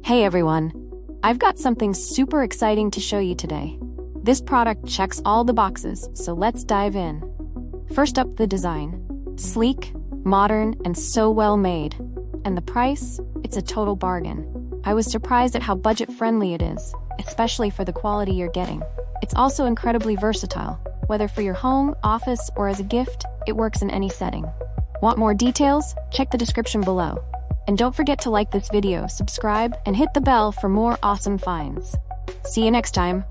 Hey everyone! I've got something super exciting to show you today. This product checks all the boxes, so let's dive in. First up, the design. Sleek, modern, and so well made. And the price? It's a total bargain. I was surprised at how budget-friendly it is, especially for the quality you're getting. It's also incredibly versatile. Whether for your home, office, or as a gift, it works in any setting. Want more details? Check the description below. And don't forget to like this video, subscribe, and hit the bell for more awesome finds. See you next time.